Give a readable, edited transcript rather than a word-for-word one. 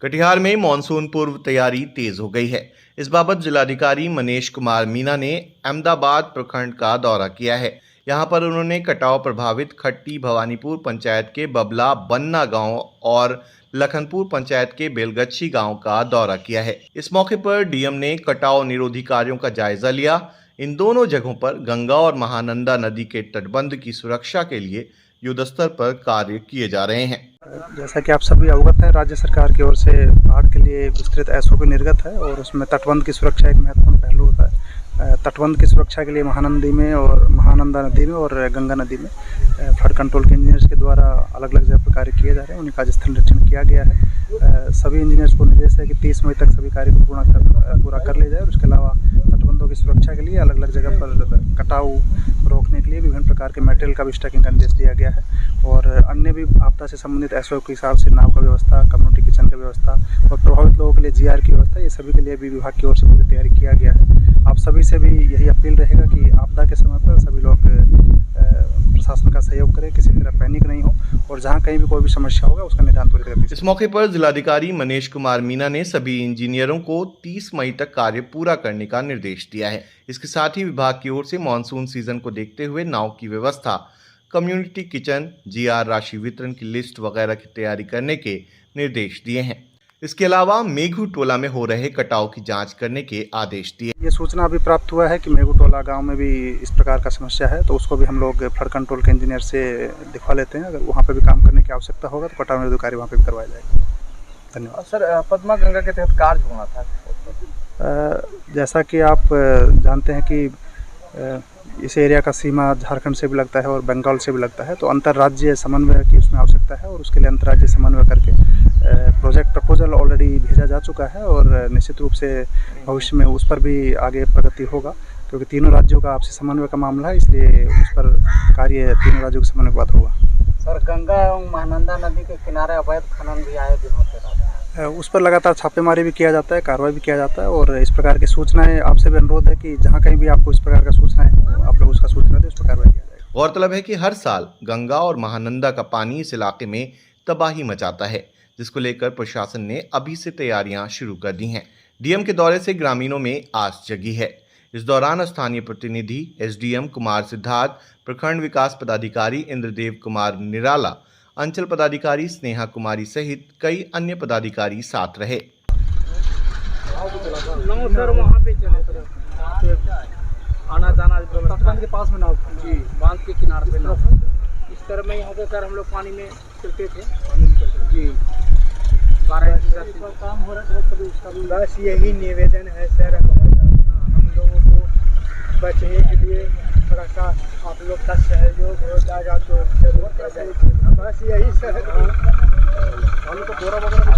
कटिहार में मानसून पूर्व तैयारी तेज हो गई है। इस बाबत जिलाधिकारी मनीष कुमार मीना ने अहमदाबाद प्रखंड का दौरा किया है। यहां पर उन्होंने कटाव प्रभावित खट्टी भवानीपुर पंचायत के बबला बन्ना गांव और लखनपुर पंचायत के बेलगच्छी गांव का दौरा किया है। इस मौके पर डीएम ने कटाव निरोधी कार्यों का जायजा लिया। इन दोनों जगहों पर गंगा और महानंदा नदी के तटबंध की सुरक्षा के लिए युद्धस्तर पर कार्य किए जा रहे हैं। जैसा कि आप सभी अवगत हैं, राज्य सरकार की ओर से बाढ़ के लिए विस्तृत एसओपी निर्गत है और उसमें तटबंध की सुरक्षा एक महत्वपूर्ण पहलू होता है। तटबंध की सुरक्षा के लिए महानंदा नदी में और गंगा नदी में फ्लड कंट्रोल के इंजीनियर्स के द्वारा अलग अलग जगह पर कार्य किए जा रहे हैं। उन्हीं का स्थल निरीक्षण किया गया है। सभी इंजीनियर्स को निर्देश है कि 30 मई तक सभी कार्य को पूरा कर लिया जाए और उसके अलावा तटबंधों की सुरक्षा के लिए अलग अलग जगह पर कटाव रोकने के लिए विभिन्न प्रकार के मटेरियल का भी स्टैकिंग का निर्देश दिया गया है। और अन्य भी आपदा से संबंधित एसओपी के हिसाब से नाव का व्यवस्था, कम्युनिटी किचन का व्यवस्था और प्रभावित लोगों के लिए जीआर की व्यवस्था, ये सभी के लिए भी विभाग की ओर से पूरी तैयारी किया गया है। आप सभी से भी यही अपील रहेगा कि आपदा के समय पर सभी लोग प्रशासन का सहयोग करें, किसी तरह पैनिक नहीं हो और जहां कहीं भी कोई भी समस्या होगा उसका निदान त्वरित कर। इस मौके पर जिलाधिकारी मनीष कुमार मीना ने सभी इंजीनियरों को 30 मई तक कार्य पूरा करने का निर्देश दिया है। इसके साथ ही विभाग की ओर से मानसून सीजन को देखते हुए नाव की व्यवस्था, कम्युनिटी किचन, जीआर राशि वितरण की लिस्ट वगैरह की तैयारी करने के निर्देश दिए हैं। इसके अलावा मेघू टोला में हो रहे कटाव की जांच करने के आदेश दिए। ये सूचना अभी प्राप्त हुआ है कि मेघू टोला गांव में भी इस प्रकार का समस्या है, तो उसको भी हम लोग फ्लड कंट्रोल के इंजीनियर से दिखवा लेते हैं। अगर वहाँ पे भी काम करने की आवश्यकता होगा तो कटाव निरोधी कार्य वहाँ पे भी करवाया जाएगा। धन्यवाद। सर, पद्मा गंगा के तहत कार्य होना था। जैसा कि आप जानते हैं कि इस एरिया का सीमा झारखंड से भी लगता है और बंगाल से भी लगता है, तो अंतर्राज्यीय समन्वय की उसमें आवश्यकता है और उसके लिए अंतर्राज्यीय समन्वय करके प्रोजेक्ट प्रपोजल ऑलरेडी भेजा जा चुका है और निश्चित रूप से भविष्य में उस पर भी आगे प्रगति होगा, क्योंकि तीनों राज्यों का आपसी समन्वय का मामला है, इसलिए उस पर कार्य तीनों राज्यों के समन्वय के बाद होगा। सर, गंगा एवं महानंदा नदी के किनारे अवैध खनन भी आए दिन होते रहते हैं। उस पर लगातार छापेमारी भी किया जाता है, कार्रवाई भी किया जाता है और इस प्रकार की सूचनाएं आपसे भी अनुरोध है कि जहां कहीं भी आपको इस प्रकार का सूचनाएं हो, आप लोग उसका सूचना दें, उस पर कार्रवाई किया जाएगा। गौरतलब है कि हर साल गंगा और महानंदा का पानी इस इलाके में तबाही मचाता है, जिसको लेकर प्रशासन ने अभी से तैयारियां शुरू कर दी हैं। डीएम के दौरे से ग्रामीणों में आस जगी है। इस दौरान स्थानीय प्रतिनिधि एसडीएम कुमार सिद्धार्थ, प्रखंड विकास पदाधिकारी इंद्रदेव कुमार निराला, अंचल पदाधिकारी स्नेहा कुमारी सहित कई अन्य पदाधिकारी साथ रहे। सर, वहाँ पे चले आना जाना तटबंध के पास में नाव जी, बांध के किनारे पे नाव। इस तरह में यहाँ पे सर हम लोग पानी में चलते थे जी। 12 काम हो रहा है, उसका बस यही निवेदन है सर, हम लोगों को बचने के लिए थोड़ा सा आप लोग का सहयोग हो जाएगा तो जरूर कर जाएगा। बस यही सर, हम को बोरा वगैरह